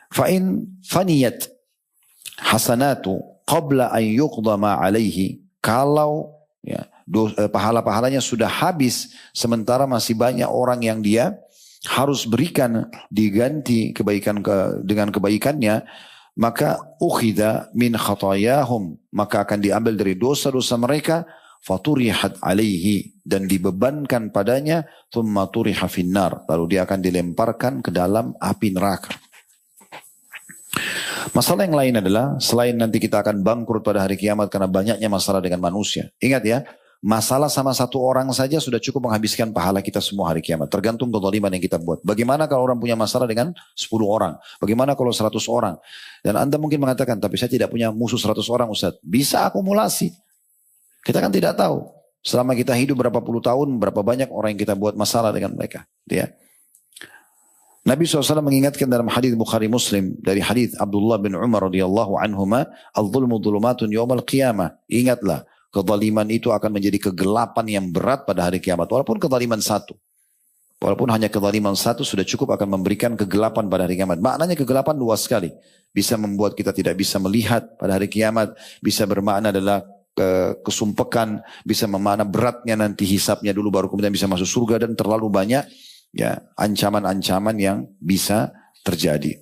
Fa in faniyat hasanatu qabla an yuqda ma alaihi. Kalau ya, pahala-pahalanya sudah habis sementara masih banyak orang yang dia harus berikan diganti kebaikan dengan kebaikannya, maka ukhidha min khatayahum, maka akan diambil dari dosa-dosa mereka, faturihat alaihi, dan dibebankan padanya, thumma turiha finnar, lalu dia akan dilemparkan ke dalam api neraka. Masalah yang lain adalah selain nanti kita akan bangkrut pada hari kiamat karena banyaknya masalah dengan manusia. Ingat ya, masalah sama satu orang saja sudah cukup menghabiskan pahala kita semua hari kiamat. Tergantung kezaliman yang kita buat. Bagaimana kalau orang punya masalah dengan 10 orang? Bagaimana kalau 100 orang? Dan Anda mungkin mengatakan, tapi saya tidak punya musuh 100 orang Ustaz. Bisa akumulasi. Kita kan tidak tahu. Selama kita hidup berapa puluh tahun, berapa banyak orang yang kita buat masalah dengan mereka. Ya. Nabi SAW mengingatkan dalam hadis Bukhari Muslim dari hadis Abdullah bin Umar radhiyallahu anhuma, "Al-dhulmu dhulumatun yaumal qiyamah." Ingatlah, kezaliman itu akan menjadi kegelapan yang berat pada hari kiamat. Walaupun kezaliman satu. Walaupun hanya kezaliman satu sudah cukup akan memberikan kegelapan pada hari kiamat. Maknanya kegelapan luas sekali. Bisa membuat kita tidak bisa melihat pada hari kiamat. Bisa bermakna adalah kesumpekan. Bisa bermakna beratnya nanti hisapnya dulu baru kemudian bisa masuk surga. Dan terlalu banyak ya ancaman-ancaman yang bisa terjadi.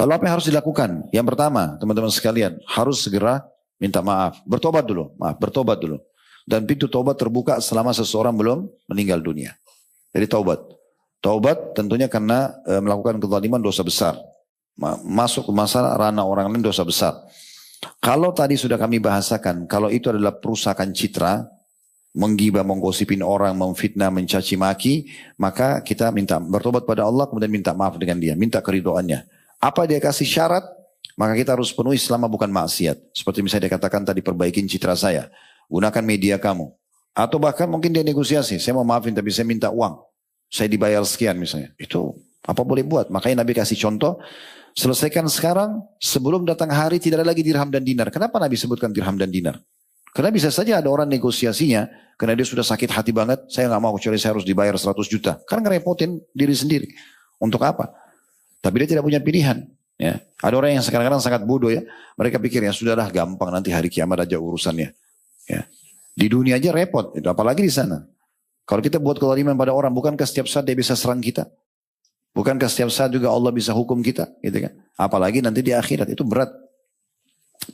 Lalu apa yang harus dilakukan? Yang pertama, teman-teman sekalian, harus segera minta maaf. Bertobat dulu. Bertobat dulu. Dan pintu taubat terbuka selama seseorang belum meninggal dunia. Jadi taubat. Taubat tentunya karena melakukan kezaliman dosa besar. Masuk ke masalah ranah orang lain dosa besar. Kalau tadi sudah kami bahasakan, kalau itu adalah perusakan citra, menggibah, menggosipin orang, memfitnah, mencaci maki, maka kita minta bertobat pada Allah, kemudian minta maaf dengan dia, minta keridoannya. Apa dia kasih syarat, maka kita harus penuhi selama bukan maksiat. Seperti misalnya dia katakan tadi, perbaikin citra saya, gunakan media kamu. Atau bahkan mungkin dia negosiasi, saya mau maafin tapi saya minta uang, saya dibayar sekian misalnya. Itu apa boleh buat, makanya Nabi kasih contoh, selesaikan sekarang, sebelum datang hari tidak ada lagi dirham dan dinar. Kenapa Nabi sebutkan dirham dan dinar? Karena bisa saja ada orang negosiasinya, karena dia sudah sakit hati banget, saya nggak mau kecuali saya harus dibayar 100 juta. Kan ngerepotin diri sendiri. Untuk apa? Tapi dia tidak punya pilihan. Ya. Ada orang yang sekarang-kadang sangat bodoh ya. Mereka pikir ya sudahlah gampang nanti hari kiamat aja urusannya. Ya. Di dunia aja repot, itu apalagi di sana. Kalau kita buat kezaliman pada orang, bukankah setiap saat dia bisa serang kita? Bukankah setiap saat juga Allah bisa hukum kita? Gitu kan? Apalagi nanti di akhirat, itu berat.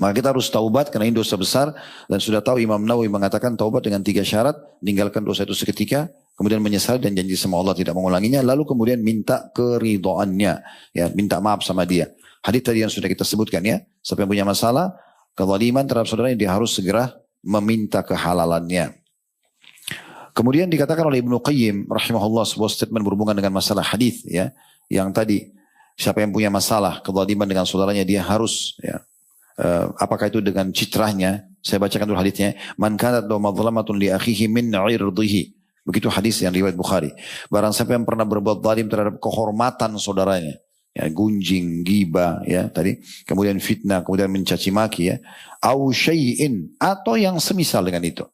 Maka kita harus taubat karena ini dosa besar. Dan sudah tahu Imam Nawawi mengatakan taubat dengan 3 syarat. Tinggalkan dosa itu seketika. Kemudian menyesal dan janji sama Allah tidak mengulanginya. Lalu kemudian minta keridhoannya. Ya, minta maaf sama dia. Hadis tadi yang sudah kita sebutkan ya. Siapa yang punya masalah, kezaliman terhadap saudaranya, dia harus segera meminta kehalalannya. Kemudian dikatakan oleh Ibnu Qayyim rahimahullah sebuah statement berhubungan dengan masalah hadis ya. Yang tadi, siapa yang punya masalah kezaliman dengan saudaranya, dia harus ya. Apakah itu dengan citranya? Saya bacakan dulu hadisnya. Man kanat lahu madhlamatun li akhihi min 'irdihi. Begitu hadis yang riwayat Bukhari. Barang siapa yang pernah berbuat zalim terhadap kehormatan saudaranya, ya, gunjing, ghibah, ya tadi, kemudian fitnah, kemudian mencaci maki, ya, au syai'in, atau yang semisal dengan itu,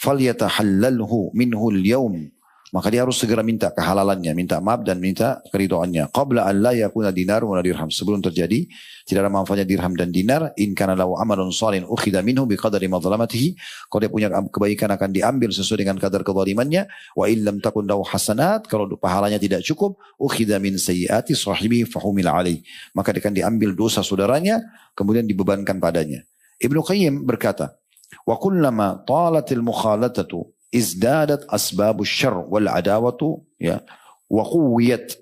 falyatahallalhu minhu al-yawm, maka dia harus segera minta kehalalannya, minta maaf dan minta keridhaannya. Qabla an la yakuna dinar wa dirham, sebelum terjadi tidak ada manfaatnya dirham dan dinar. In kana lahu amalun shalih ukhidha minhu biqadri madlamatihi, kalau dia punya kebaikan akan diambil sesuai dengan kadar kezalimannya. Wa in lam takun lahu hasanat, kalau pahalanya tidak cukup, ukhidha min sayyiati sahibi fahumil alaih, maka dia akan diambil dosa saudaranya kemudian dibebankan padanya. Ibnu Qayyim berkata, wa kullama talatil mukhalatatu izdadat asbabus syarr wal adawatu ya wa quwwiyat.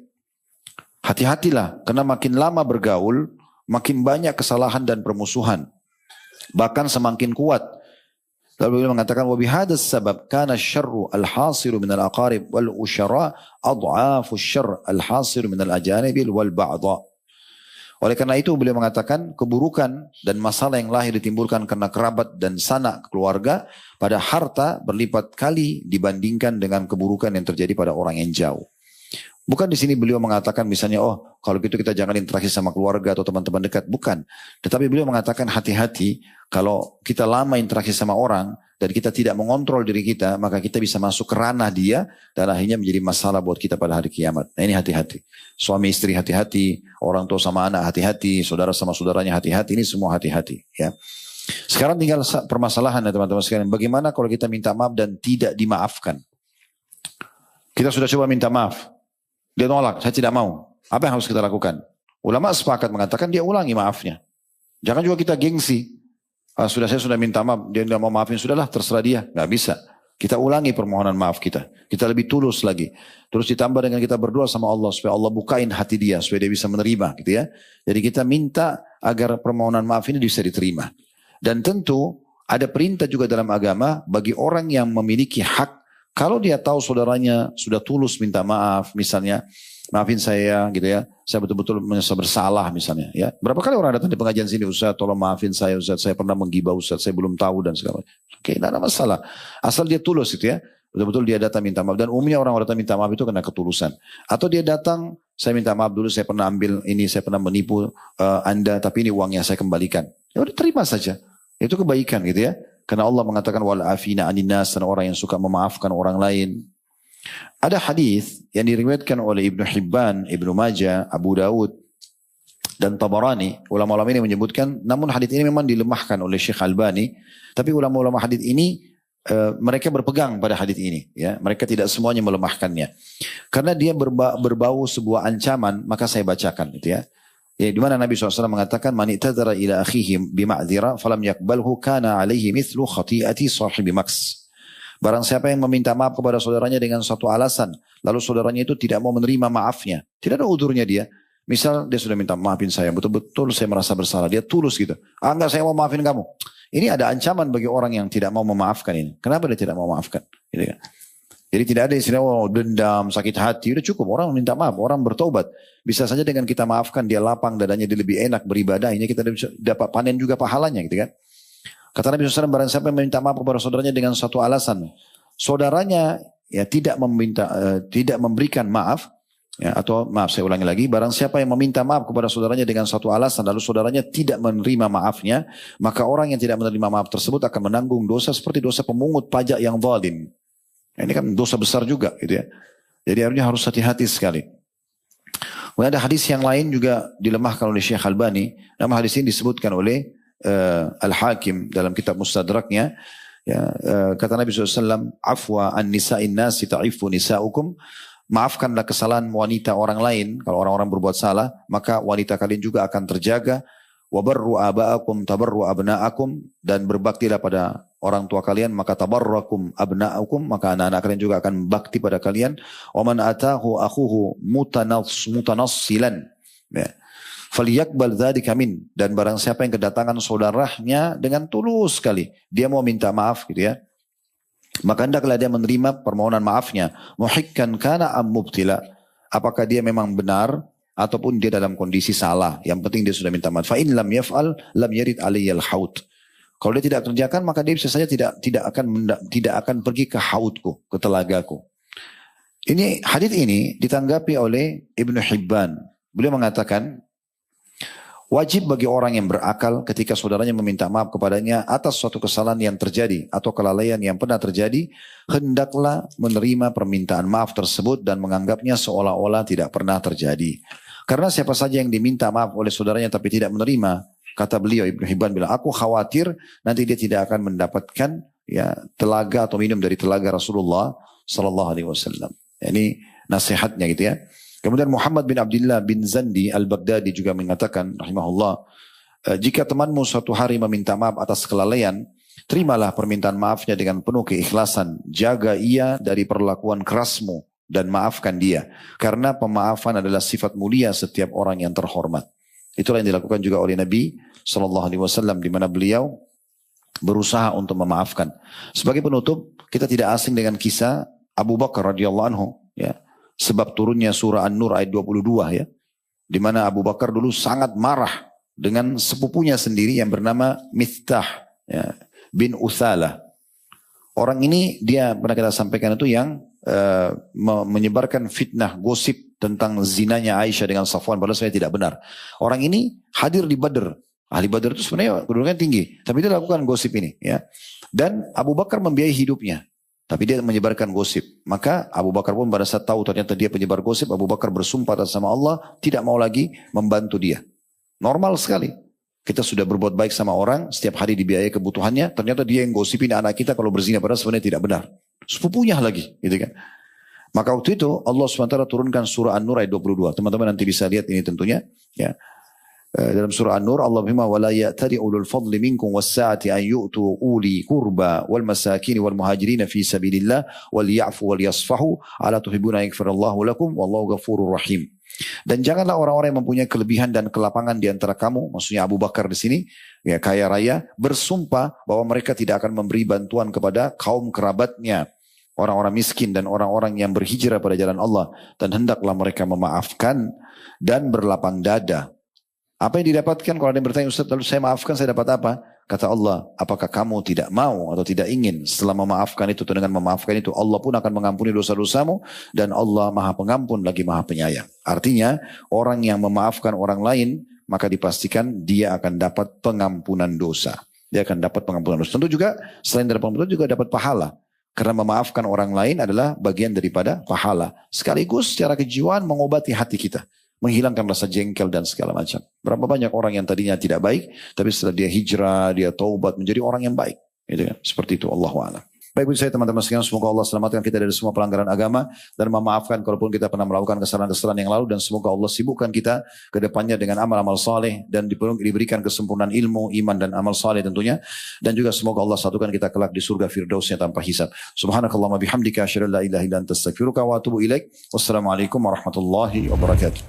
Hati-hatilah karena makin lama bergaul makin banyak kesalahan dan permusuhan, bahkan semakin kuat. Lalu beliau mengatakan wa bihadas sabab kana syarru al-hasiru min al-aqarib wal usyara adhafu syarr al-hasiru min al-ajanibil wal ba'dha. Oleh karena itu beliau mengatakan keburukan dan masalah yang lahir ditimbulkan karena kerabat dan sanak keluarga pada harta berlipat kali dibandingkan dengan keburukan yang terjadi pada orang yang jauh. Bukan di sini beliau mengatakan misalnya, oh kalau gitu kita jangan interaksi sama keluarga atau teman-teman dekat. Bukan. Tetapi beliau mengatakan hati-hati kalau kita lama interaksi sama orang dan kita tidak mengontrol diri kita, maka kita bisa masuk ke ranah dia dan akhirnya menjadi masalah buat kita pada hari kiamat. Nah ini hati-hati. Suami istri hati-hati, orang tua sama anak hati-hati, saudara sama saudaranya hati-hati, ini semua hati-hati. Ya. Sekarang tinggal permasalahan ya teman-teman sekalian. Bagaimana kalau kita minta maaf dan tidak dimaafkan? Kita sudah coba minta maaf. Dia nolak, saya tidak mau. Apa yang harus kita lakukan? Ulama sepakat mengatakan dia ulangi maafnya. Jangan juga kita gengsi. Saya sudah minta maaf, dia tidak mau maafin, sudahlah terserah dia. Nggak bisa. Kita ulangi permohonan maaf kita. Kita lebih tulus lagi. Terus ditambah dengan kita berdoa sama Allah supaya Allah bukain hati dia, supaya dia bisa menerima, gitu ya. Jadi kita minta agar permohonan maaf ini bisa diterima. Dan tentu ada perintah juga dalam agama bagi orang yang memiliki hak, kalau dia tahu saudaranya sudah tulus minta maaf, misalnya, maafin saya gitu ya, saya betul-betul merasa bersalah misalnya ya. Berapa kali orang datang di pengajian sini, Ustaz tolong maafin saya Ustaz, saya pernah menggibah Ustaz, saya belum tahu dan segala macam. Oke, tidak ada masalah. Asal dia tulus gitu ya. betul-betul dia datang minta maaf. Dan umumnya orang-orang datang minta maaf itu karena ketulusan. Atau dia datang, saya minta maaf dulu, saya pernah ambil ini, saya pernah menipu Anda, tapi ini uangnya saya kembalikan. Ya udah terima saja. Itu kebaikan gitu ya. Karena Allah mengatakan wal afina anin nas, dan orang yang suka memaafkan orang lain. Ada hadis yang diriwayatkan oleh Ibnu Hibban, Ibnu Majah, Abu Daud dan Tabarani. Ulama-ulama ini menyebutkan, namun hadis ini memang dilemahkan oleh Syekh Albani. Tapi ulama-ulama hadis ini mereka berpegang pada hadis ini. Ya, mereka tidak semuanya melemahkannya. Karena dia berbau sebuah ancaman, maka saya bacakan. Gitu ya. Ya, di mana Nabi SAW mengatakan, man i'tadzara ila akhihi bima'dzira falam yakbalhu kana alaihi mithlu khati'ati sahibi maks. Barang siapa yang meminta maaf kepada saudaranya dengan suatu alasan, lalu saudaranya itu tidak mau menerima maafnya, tidak ada udurnya dia. Misal dia sudah minta maafin saya, betul-betul saya merasa bersalah, dia tulus gitu. Enggak, saya mau maafin kamu. Ini ada ancaman bagi orang yang tidak mau memaafkan ini. Kenapa dia tidak mau memaafkan? Gitu kan? Jadi tidak ada istilah dendam, sakit hati, udah cukup. Orang minta maaf, orang bertobat. Bisa saja dengan kita maafkan, dia lapang dadanya, dia lebih enak beribadah, ini kita dapat panen juga pahalanya gitu kan. Kata Nabi SAW, barang siapa yang meminta maaf kepada saudaranya dengan suatu alasan, saudaranya ya tidak memberikan maaf, ya, atau maaf saya ulangi lagi, barang siapa yang meminta maaf kepada saudaranya dengan suatu alasan, lalu saudaranya tidak menerima maafnya, maka orang yang tidak menerima maaf tersebut akan menanggung dosa seperti dosa pemungut pajak yang zalim. Ini kan dosa besar juga, gitu ya. Jadi harus hati-hati sekali. Kemudian ada hadis yang lain juga dilemahkan oleh Syekh Albani. Nama hadis ini disebutkan oleh Al-Hakim dalam kitab Mustadraknya, ya, kata Nabi SAW, afwa an nisa'in nasi ta'ifu nisa'ukum, maafkanlah kesalahan wanita orang lain. Kalau orang-orang berbuat salah, maka wanita kalian juga akan terjaga. Wabarru aba'akum tabarru abna'akum, dan berbaktilah pada orang tua kalian, maka tabarrakum abna'akum, maka anak-anak kalian juga akan bakti pada kalian. Wa man atahu akhuhu mutanassilan, ya, faliyakbal dzalika min, dan barang siapa yang kedatangan saudaranya dengan tulus sekali, dia mau minta maaf gitu ya, maka hendaklah dia menerima permohonan maafnya. Muhikkan kana am mubtila, apakah dia memang benar ataupun dia dalam kondisi salah, yang penting dia sudah minta maaf. Fa in lam yaf'al lam yarid alayyal haud, kalau dia tidak kerjakan maka dia bisa saja tidak akan pergi ke haudku, ke telagaku. Ini hadis ini ditanggapi oleh Ibnu Hibban. Beliau mengatakan, wajib bagi orang yang berakal ketika saudaranya meminta maaf kepadanya atas suatu kesalahan yang terjadi atau kelalaian yang pernah terjadi, hendaklah menerima permintaan maaf tersebut dan menganggapnya seolah-olah tidak pernah terjadi. Karena siapa saja yang diminta maaf oleh saudaranya tapi tidak menerima, kata beliau Ibnu Hibban bilang, aku khawatir nanti dia tidak akan mendapatkan ya telaga atau minum dari telaga Rasulullah sallallahu alaihi wasallam. Ini nasihatnya gitu ya. Kemudian Muhammad bin Abdullah bin Zandi al-Baghdadi juga mengatakan rahimahullah, jika temanmu suatu hari meminta maaf atas kelalaian, terimalah permintaan maafnya dengan penuh keikhlasan. Jaga ia dari perlakuan kerasmu dan maafkan dia. Karena pemaafan adalah sifat mulia setiap orang yang terhormat. Itulah yang dilakukan juga oleh Nabi SAW, di mana beliau berusaha untuk memaafkan. Sebagai penutup, kita tidak asing dengan kisah Abu Bakar radhiyallahu anhu, ya. Sebab turunnya surah An-Nur ayat 22 ya. Di mana Abu Bakar dulu sangat marah dengan sepupunya sendiri yang bernama Miftah ya, bin Uthalah. Orang ini dia pernah kita sampaikan itu yang menyebarkan fitnah gosip tentang zinanya Aisyah dengan Safwan, padahal saya tidak benar. Orang ini hadir di Badr. Ahli Badr itu sebenarnya kedudukan tinggi, tapi dia lakukan gosip ini ya. Dan Abu Bakar membiayai hidupnya. Tapi dia menyebarkan gosip. Maka Abu Bakar pun pada saat tahu ternyata dia penyebar gosip, Abu Bakar bersumpah atas nama Allah, tidak mau lagi membantu dia. Normal sekali. Kita sudah berbuat baik sama orang, setiap hari dibiayai kebutuhannya, ternyata dia yang gosipin anak kita kalau berzina, padahal sebenarnya tidak benar. Sepupunya lagi, gitu kan. Maka waktu itu Allah SWT turunkan surah An-Nur ayat 22. Teman-teman nanti bisa lihat ini tentunya. Ya. Dalam surah An-Nur Allah berfirman wala ya'tari ulul fadli minkum was-sa'ati an yu'tu uli qurba wal masakin wal muhajirin fi sabilillah wal ya'fu wal yasfahu ala tuhibbuna yaghfirallahu lakum wallahu ghafurur rahim. Dan janganlah orang-orang yang mempunyai kelebihan dan kelapangan di antara kamu, maksudnya Abu Bakar di sini, ya kaya raya, bersumpah bahwa mereka tidak akan memberi bantuan kepada kaum kerabatnya, orang-orang miskin dan orang-orang yang berhijrah pada jalan Allah, dan hendaklah mereka memaafkan dan berlapang dada. Apa yang didapatkan kalau ada yang bertanya, Ustaz lalu saya maafkan saya dapat apa? Kata Allah, apakah kamu tidak mau atau tidak ingin setelah memaafkan itu, dengan memaafkan itu Allah pun akan mengampuni dosa-dosamu, dan Allah maha pengampun lagi maha penyayang. Artinya orang yang memaafkan orang lain maka dipastikan dia akan dapat pengampunan dosa. Dia akan dapat pengampunan dosa. Tentu juga selain dari pengampunan juga dapat pahala. Karena memaafkan orang lain adalah bagian daripada pahala. Sekaligus secara kejiwaan mengobati hati kita. Menghilangkan rasa jengkel dan segala macam. Berapa banyak orang yang tadinya tidak baik, tapi setelah dia hijrah, dia taubat menjadi orang yang baik. Gitu kan? Seperti itu, Allahu a'lam. Baik bagi saya teman-teman sekalian, semoga Allah selamatkan kita dari semua pelanggaran agama dan memaafkan kalaupun kita pernah melakukan kesalahan-kesalahan yang lalu, dan semoga Allah sibukkan kita ke depannya dengan amal-amal saleh dan diberikan kesempurnaan ilmu, iman dan amal saleh tentunya, dan juga semoga Allah satukan kita kelak di surga firdausnya tanpa hisab. Subhanakallahumma bihamdika asyhadu an la ilaha illa anta astaghfiruka wa atubu ilaik. Wassalamualaikum warahmatullahi wabarakatuh.